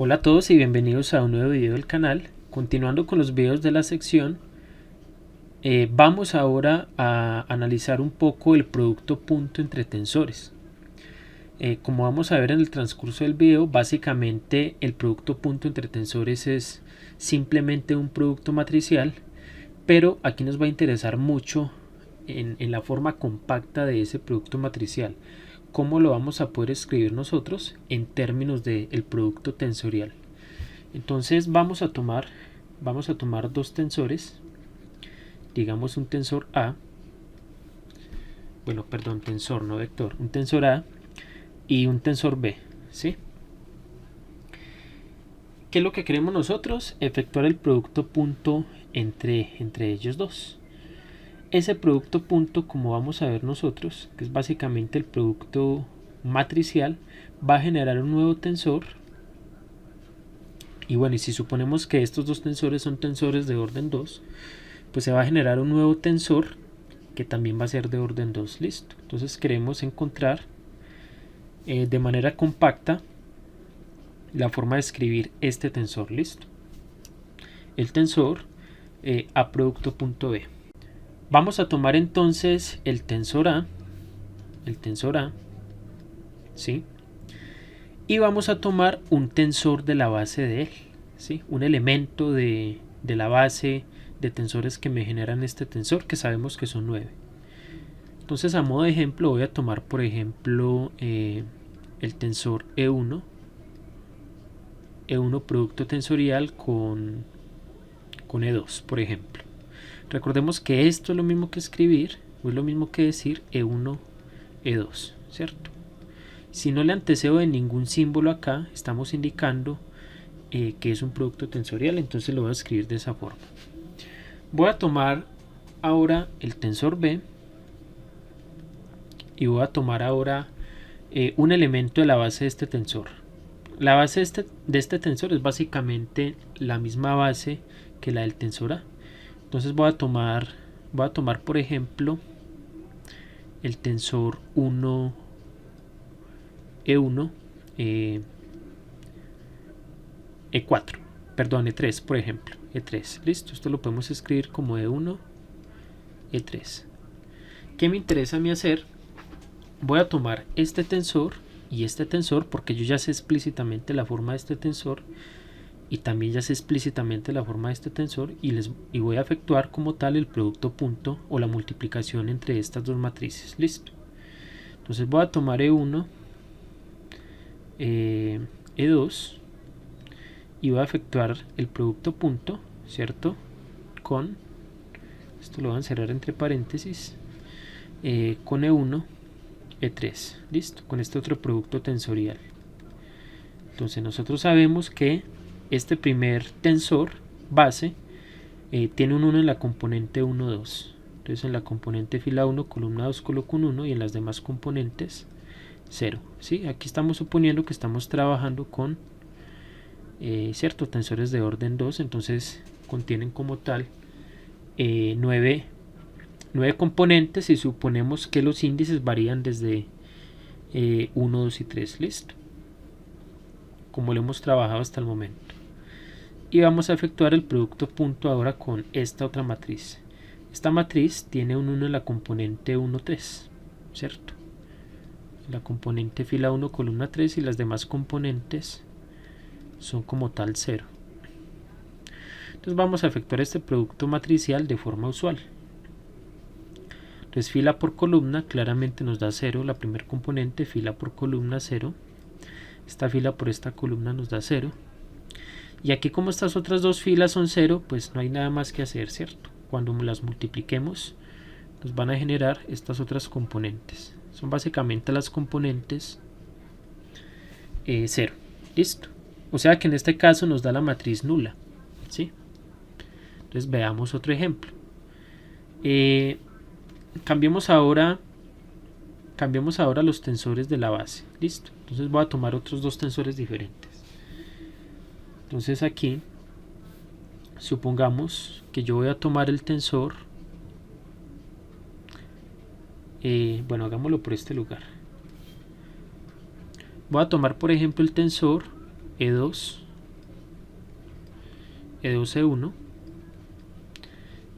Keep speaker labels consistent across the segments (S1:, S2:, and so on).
S1: Hola a todos y bienvenidos a un nuevo video del canal. Continuando con los videos de la sección, vamos ahora a analizar un poco el producto punto entre tensores. Como vamos a ver en el transcurso del video, básicamente el producto punto entre tensores es simplemente un producto matricial, pero aquí nos va a interesar mucho en la forma compacta de ese producto matricial. ¿Cómo lo vamos a poder escribir nosotros en términos del producto tensorial? Entonces vamos a tomar dos tensores, digamos un tensor A, tensor no vector, un tensor A y un tensor B, ¿sí? ¿Qué es lo que queremos nosotros? Efectuar el producto punto entre ellos dos. Ese producto punto, como vamos a ver nosotros, que es básicamente el producto matricial, va a generar un nuevo tensor. Y bueno, y si suponemos que estos dos tensores son tensores de orden 2, pues se va a generar un nuevo tensor que también va a ser de orden 2. Listo. Entonces queremos encontrar de manera compacta la forma de escribir este tensor. Listo. El tensor A producto punto B. Vamos a tomar entonces el tensor A, ¿sí? Y vamos a tomar un tensor de la base de él, ¿sí? Un elemento de la base de tensores que me generan este tensor, que sabemos que son 9. Entonces, a modo de ejemplo, voy a tomar, por ejemplo, el tensor E1 producto tensorial con E2, por ejemplo. Recordemos que esto es lo mismo que escribir, o es lo mismo que decir E1, E2, ¿cierto? Si no le antecedo de ningún símbolo acá, estamos indicando que es un producto tensorial, entonces lo voy a escribir de esa forma. Voy a tomar ahora el tensor B y voy a tomar ahora un elemento de la base de este tensor. La base de este tensor es básicamente la misma base que la del tensor A. Entonces voy a tomar por ejemplo el tensor 1 E1 E4, perdón, E3, por ejemplo, E3. Listo, esto lo podemos escribir como E1 E3. ¿Qué me interesa a mí hacer? Voy a tomar este tensor y este tensor, porque yo ya sé explícitamente la forma de este tensor y también ya sé explícitamente la forma de este tensor, y voy a efectuar como tal el producto punto o la multiplicación entre estas dos matrices. Listo. Entonces voy a tomar E1 E2 y voy a efectuar el producto punto, ¿cierto? Con, esto lo voy a encerrar entre paréntesis, con E1 E3, listo, con este otro producto tensorial. Entonces nosotros sabemos que este primer tensor base tiene un 1 en la componente 1, 2. Entonces en la componente fila 1, columna 2 coloco un 1 y en las demás componentes 0. ¿Sí? Aquí estamos suponiendo que estamos trabajando con cierto, tensores de orden 2, entonces contienen como tal 9 componentes y suponemos que los índices varían desde 1, 2 y 3. Listo, como lo hemos trabajado hasta el momento. Y vamos a efectuar el producto punto ahora con esta otra matriz. Esta matriz tiene un 1 en la componente 1, 3, ¿cierto? La componente fila 1, columna 3 y las demás componentes son como tal 0. Entonces vamos a efectuar este producto matricial de forma usual. Entonces fila por columna claramente nos da 0, la primera componente, fila por columna 0. Esta fila por esta columna nos da 0. Y aquí, como estas otras dos filas son 0, pues no hay nada más que hacer, ¿cierto? Cuando las multipliquemos nos van a generar estas otras componentes. Son básicamente las componentes 0. Listo. O sea que en este caso nos da la matriz nula, ¿sí? Entonces veamos otro ejemplo. Cambiemos ahora los tensores de la base. Listo. Entonces voy a tomar otros dos tensores diferentes. Entonces aquí supongamos que yo voy a tomar el tensor, bueno, hagámoslo por este lugar. Voy a tomar por ejemplo el tensor E2 E2, E1.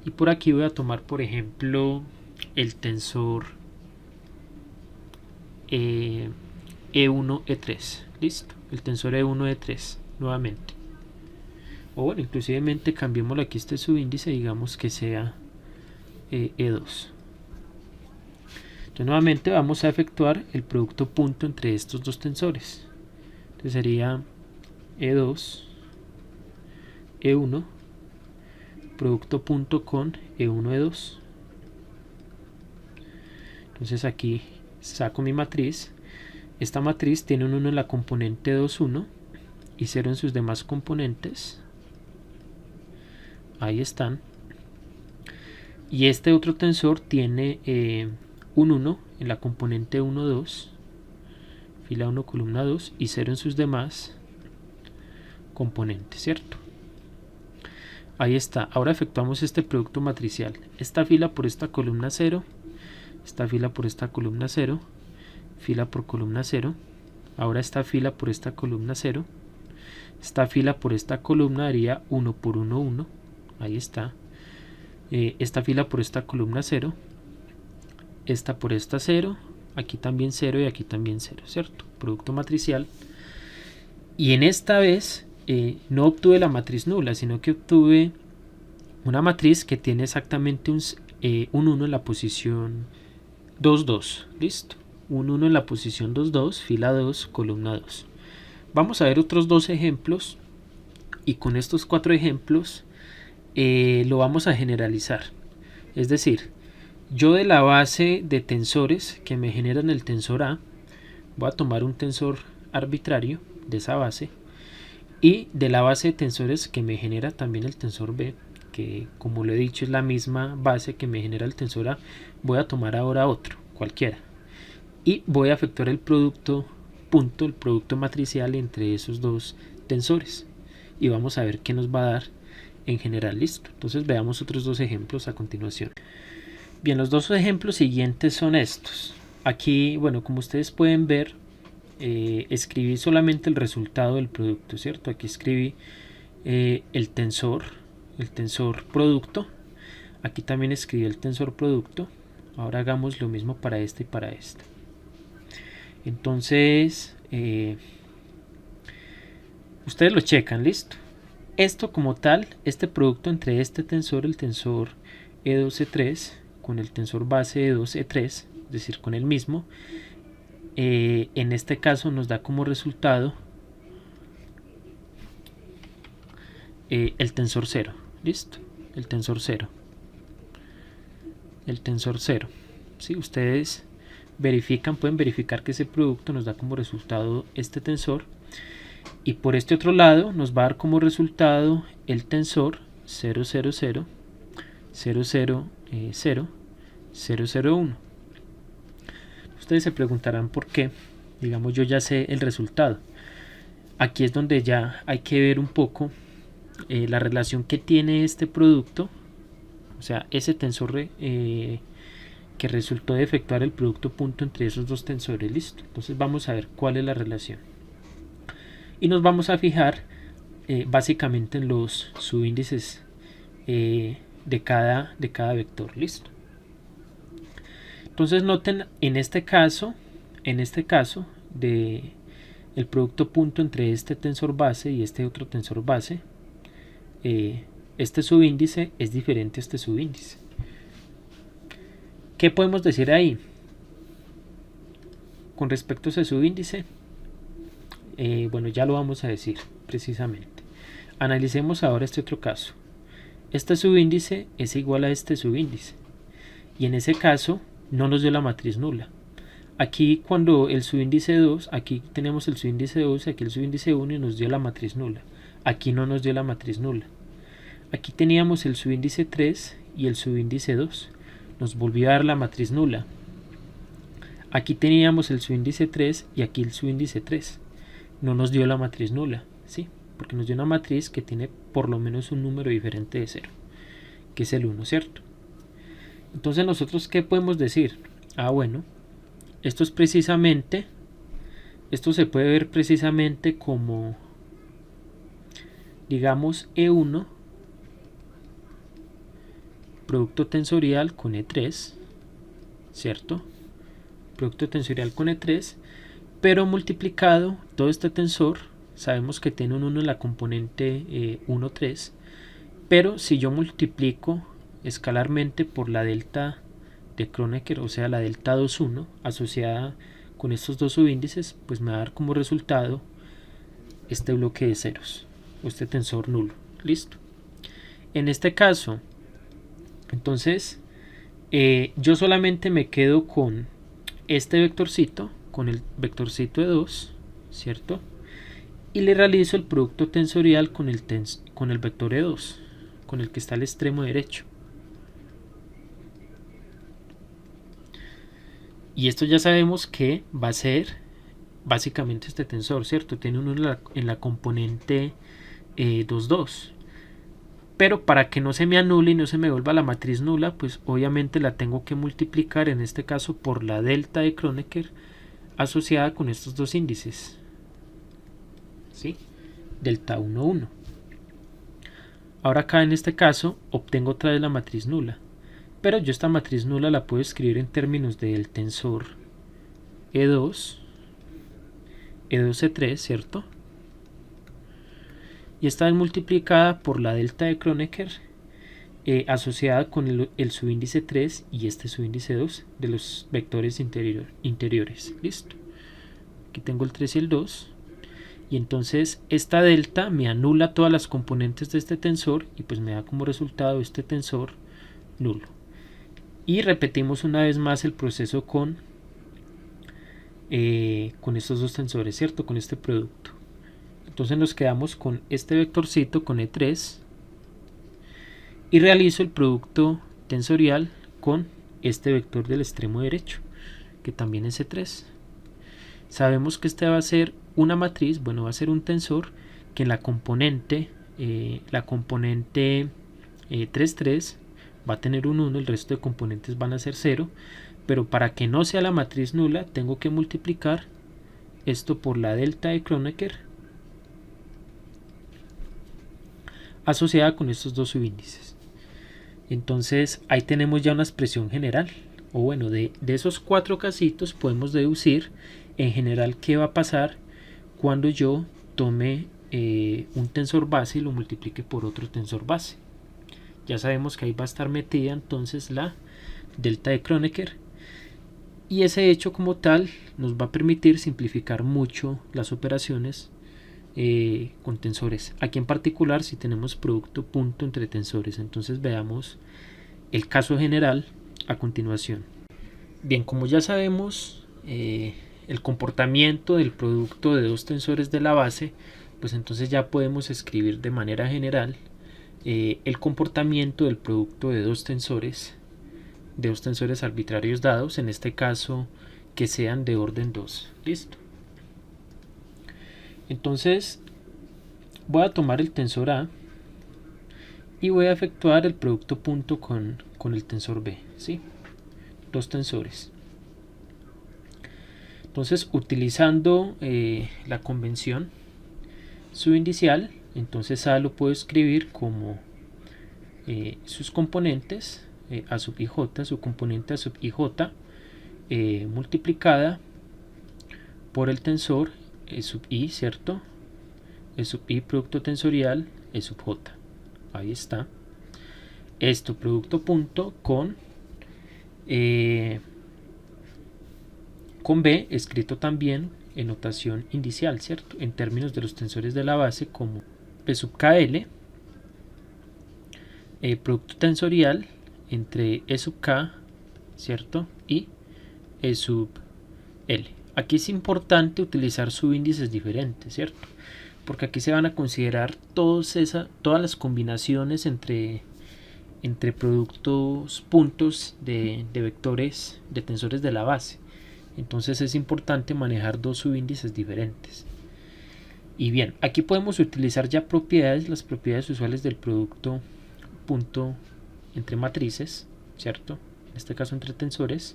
S1: Y por aquí voy a tomar, por ejemplo, el tensor E1, E3. Listo, el tensor E1, E3 nuevamente. O bueno, inclusivemente cambiémoslo aquí este subíndice, digamos que sea E2. Entonces nuevamente vamos a efectuar el producto punto entre estos dos tensores. Entonces sería E2, E1, producto punto con E1, E2. Entonces aquí saco mi matriz. Esta matriz tiene un 1 en la componente 2, 1 y 0 en sus demás componentes. Ahí están. Y este otro tensor tiene un 1 en la componente 1, 2, fila 1, columna 2 y 0 en sus demás componentes, ¿cierto? Ahí está. Ahora efectuamos este producto matricial. Esta fila por esta columna 0, esta fila por esta columna 0, fila por columna 0. Ahora esta fila por esta columna 0, esta fila por esta columna haría 1 por 1, 1. Ahí está. Esta fila por esta columna 0, esta por esta 0, aquí también 0 y aquí también 0, ¿cierto? Producto matricial. Y en esta vez no obtuve la matriz nula, sino que obtuve una matriz que tiene exactamente un 1 en la posición 2, 2. Listo. Un 1 en la posición 2, 2, fila 2, columna 2. Vamos a ver otros dos ejemplos y con estos 4 ejemplos lo vamos a generalizar. Es decir, yo de la base de tensores que me generan el tensor A, voy a tomar un tensor arbitrario de esa base, y de la base de tensores que me genera también el tensor B, que como lo he dicho es la misma base que me genera el tensor A, voy a tomar ahora otro, cualquiera, y voy a efectuar el producto punto, el producto matricial entre esos dos tensores, y vamos a ver qué nos va a dar en general. Listo. Entonces veamos otros dos ejemplos a continuación. Bien, los dos ejemplos siguientes son estos. Aquí, bueno, como ustedes pueden ver, escribí solamente el resultado del producto, ¿cierto? Aquí escribí el tensor producto. Aquí también escribí el tensor producto. Ahora hagamos lo mismo para este y para este. Entonces, ustedes lo checan, listo. Esto como tal, este producto entre este tensor, el tensor E2, E3, con el tensor base E2, E3, es decir, con el mismo, en este caso nos da como resultado el tensor 0. Listo, el tensor 0. El tensor 0. Si ustedes verifican, pueden verificar que ese producto nos da como resultado este tensor. Y por este otro lado nos va a dar como resultado el tensor 0, 0, 0, 0, 0, 0, 0, 0, 1. Ustedes se preguntarán por qué. Digamos, yo ya sé el resultado. Aquí es donde ya hay que ver un poco la relación que tiene este producto, o sea, ese tensor que resultó de efectuar el producto punto entre esos dos tensores. Listo. Entonces vamos a ver cuál es la relación. Y nos vamos a fijar básicamente en los subíndices de cada vector. Listo. Entonces noten en este caso de el producto punto entre este tensor base y este otro tensor base, este subíndice es diferente a este subíndice. ¿Qué podemos decir ahí? Con respecto a ese subíndice, bueno, ya lo vamos a decir precisamente. Analicemos ahora este otro caso. Este subíndice es igual a este subíndice, y en ese caso no nos dio la matriz nula. Aquí cuando el subíndice 2, aquí tenemos el subíndice 2, aquí el subíndice 1 y nos dio la matriz nula. Aquí no nos dio la matriz nula. Aquí teníamos el subíndice 3 y el subíndice 2. Nos volvió a dar la matriz nula. Aquí teníamos el subíndice 3 y aquí el subíndice 3. No nos dio la matriz nula, ¿sí? Porque nos dio una matriz que tiene por lo menos un número diferente de 0, que es el 1, ¿cierto? Entonces nosotros, ¿qué podemos decir? Ah, bueno, esto es precisamente, esto se puede ver precisamente como, digamos, E1 producto tensorial con E3, ¿cierto? Producto tensorial con E3, pero multiplicado todo este tensor, sabemos que tiene un 1 en la componente 1, 3, pero si yo multiplico escalarmente por la delta de Kronecker, o sea la delta 2, 1, asociada con estos dos subíndices, pues me va a dar como resultado este bloque de ceros, o este tensor nulo. Listo. En este caso, entonces, yo solamente me quedo con este vectorcito, con el vectorcito de 2, ¿cierto? Y le realizo el producto tensorial con el vector E2, con el que está al extremo derecho. Y esto ya sabemos que va a ser básicamente este tensor, ¿cierto? Tiene uno en la componente 2, 2. Pero para que no se me anule y no se me vuelva la matriz nula, pues obviamente la tengo que multiplicar, en este caso por la delta de Kronecker asociada con estos dos índices, ¿sí? Delta 1, 1. Ahora acá en este caso obtengo otra vez la matriz nula, pero yo esta matriz nula la puedo escribir en términos del tensor E2, E2, E3, ¿cierto? Y esta es multiplicada por la delta de Kronecker asociada con el subíndice 3 y este subíndice 2 de los vectores interiores. Listo. Aquí tengo el 3 y el 2. Y entonces esta delta me anula todas las componentes de este tensor y pues me da como resultado este tensor nulo. Y repetimos una vez más el proceso con estos dos tensores, ¿cierto? Con este producto. Entonces nos quedamos con este vectorcito con E3 y realizo el producto tensorial con este vector del extremo derecho, que también es E3. Sabemos que este va a ser una matriz, bueno, va a ser un tensor que en la componente 3, 3 va a tener un 1, el resto de componentes van a ser 0, pero para que no sea la matriz nula tengo que multiplicar esto por la delta de Kronecker asociada con estos dos subíndices. Entonces ahí tenemos ya una expresión general, o bueno, de esos 4 casitos podemos deducir en general qué va a pasar cuando yo tome un tensor base y lo multiplique por otro tensor base. Ya sabemos que ahí va a estar metida entonces la delta de Kronecker, y ese hecho como tal nos va a permitir simplificar mucho las operaciones con tensores. Aquí en particular si tenemos producto punto entre tensores. Entonces veamos el caso general a continuación. Bien, como ya sabemos el comportamiento del producto de dos tensores de la base, pues entonces ya podemos escribir de manera general el comportamiento del producto de dos tensores arbitrarios dados, en este caso que sean de orden 2. Listo. Entonces voy a tomar el tensor A y voy a efectuar el producto punto con el tensor B, ¿sí? Dos tensores. Entonces, utilizando la convención subindicial, entonces A lo puedo escribir como sus componentes A sub i j, su componente A sub i j multiplicada por el tensor E sub i, ¿cierto? E sub i producto tensorial E sub j. Ahí está. Esto producto punto con B, escrito también en notación indicial, ¿cierto? En términos de los tensores de la base como P sub KL, producto tensorial entre E sub K, ¿cierto? Y E sub L. Aquí es importante utilizar subíndices diferentes, ¿cierto? Porque aquí se van a considerar todas las combinaciones entre productos puntos de vectores de tensores de la base. Entonces es importante manejar dos subíndices diferentes. Y bien, aquí podemos utilizar ya las propiedades usuales del producto punto entre matrices, ¿cierto? En este caso entre tensores.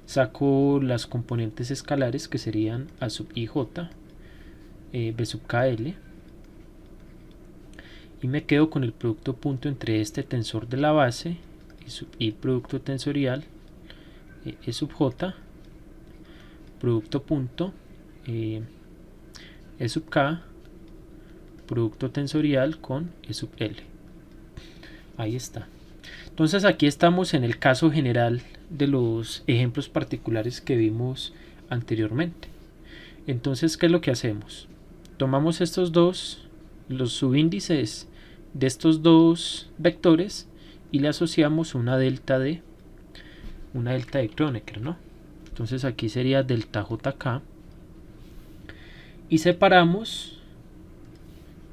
S1: Saco las componentes escalares que serían A sub i j, B sub KL, y me quedo con el producto punto entre este tensor de la base E sub I producto tensorial E sub J producto punto E sub K producto tensorial con E sub L. Ahí está. Entonces aquí estamos en el caso general de los ejemplos particulares que vimos anteriormente. Entonces, ¿qué es lo que hacemos? Tomamos estos dos, los subíndices de estos dos vectores y le asociamos una delta de Kronecker, ¿no? Entonces aquí sería delta JK y separamos.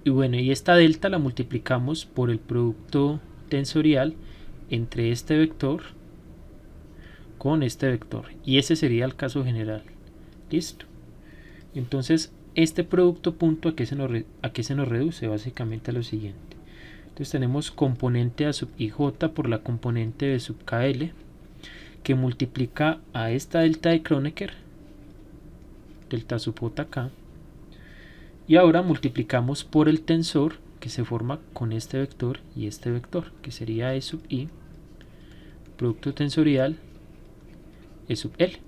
S1: Y bueno, y esta delta la multiplicamos por el producto tensorial entre este vector con este vector. Y ese sería el caso general. Listo. Entonces, este producto punto, ¿a qué se nos reduce? Básicamente a lo siguiente. Entonces tenemos componente A sub IJ por la componente B sub KL, que multiplica a esta delta de Kronecker, delta sub JK, y ahora multiplicamos por el tensor que se forma con este vector y este vector, que sería E sub I, producto tensorial E sub L.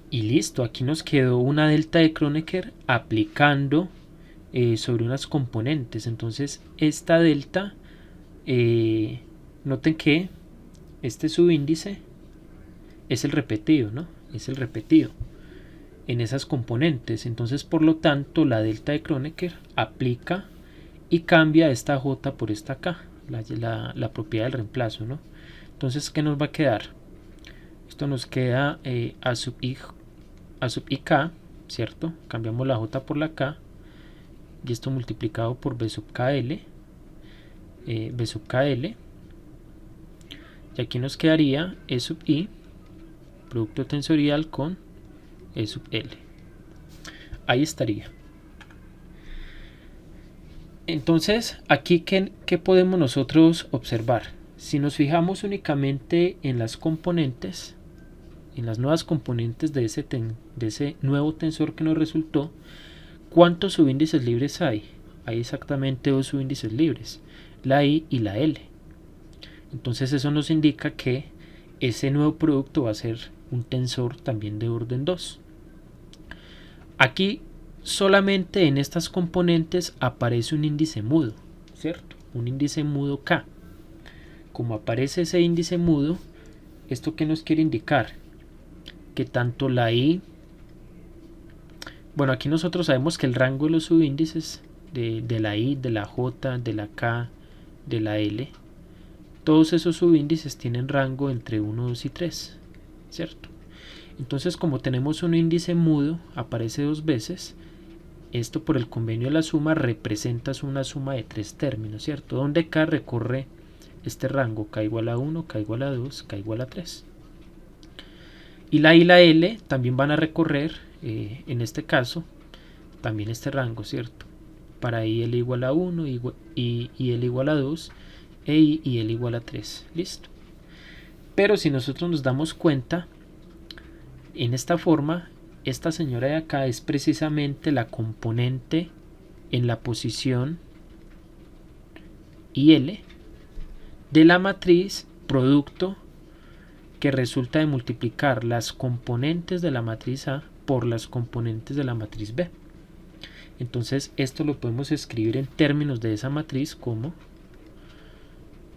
S1: Y listo, aquí nos quedó una delta de Kronecker aplicando sobre unas componentes. Entonces esta delta, noten que este subíndice es el repetido, ¿no? Es el repetido en esas componentes. Entonces, por lo tanto, la delta de Kronecker aplica y cambia esta J por esta K, la propiedad del reemplazo, ¿no? Entonces, ¿qué nos va a quedar? Esto nos queda A sub IK, ¿cierto? Cambiamos la J por la K y esto multiplicado por B sub KL, y aquí nos quedaría E sub I, producto tensorial con E sub L. Ahí estaría. Entonces, aquí, ¿qué podemos nosotros observar? Si nos fijamos únicamente en las componentes, en las nuevas componentes de ese nuevo tensor que nos resultó, ¿cuántos subíndices libres hay? Hay exactamente dos subíndices libres, la I y la L. Entonces eso nos indica que ese nuevo producto va a ser un tensor también de orden 2. Aquí solamente en estas componentes aparece un índice mudo, ¿cierto? Un índice mudo K. Como aparece ese índice mudo, ¿esto qué nos quiere indicar? Que tanto la I, bueno, aquí nosotros sabemos que el rango de los subíndices de la I, de la J, de la K, de la L, todos esos subíndices tienen rango entre 1, 2 y 3, ¿cierto? Entonces, como tenemos un índice mudo, aparece dos veces, esto por el convenio de la suma representa una suma de 3 términos, ¿cierto? Donde K recorre este rango, K igual a 1, K igual a 2, K igual a 3. Y la I y la L también van a recorrer, en este caso, también este rango, ¿cierto? Para I L igual a 1, y L igual a 2, e I y L igual a 3. Listo. Pero si nosotros nos damos cuenta, en esta forma, esta señora de acá es precisamente la componente en la posición IL de la matriz producto que resulta de multiplicar las componentes de la matriz A por las componentes de la matriz B. Entonces esto lo podemos escribir en términos de esa matriz como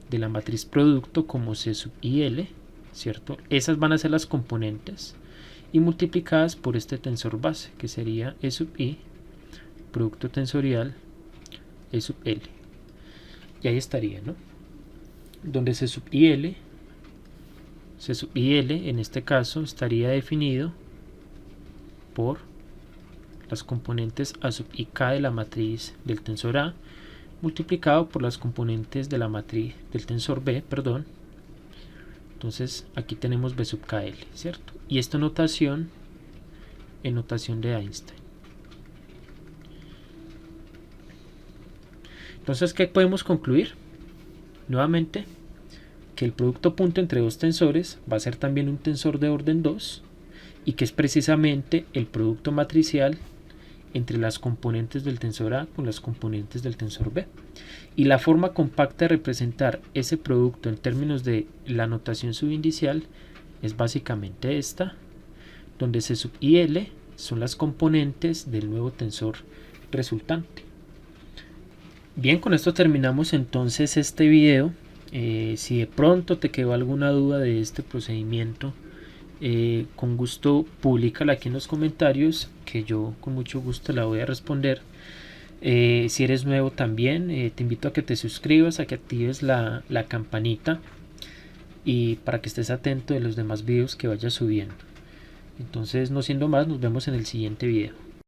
S1: de la matriz producto como C sub IL, ¿cierto? Esas van a ser las componentes y multiplicadas por este tensor base que sería E sub I, producto tensorial E sub L. Y ahí estaría, ¿no? Donde C sub IL en este caso estaría definido por las componentes A sub IK de la matriz del tensor A multiplicado por las componentes de la matriz del tensor B, perdón. Entonces aquí tenemos B sub KL, ¿cierto? Y esta notación en notación de Einstein. Entonces, ¿qué podemos concluir? Nuevamente, que el producto punto entre dos tensores va a ser también un tensor de orden 2 y que es precisamente el producto matricial entre las componentes del tensor A con las componentes del tensor B. Y la forma compacta de representar ese producto en términos de la notación subindicial es básicamente esta, donde C sub I L son las componentes del nuevo tensor resultante. Bien, con esto terminamos entonces este video. Si de pronto te quedó alguna duda de este procedimiento, con gusto públicala aquí en los comentarios, que yo con mucho gusto la voy a responder. Si eres nuevo también, te invito a que te suscribas, a que actives la campanita y para que estés atento de los demás videos que vaya subiendo. Entonces, no siendo más, nos vemos en el siguiente video.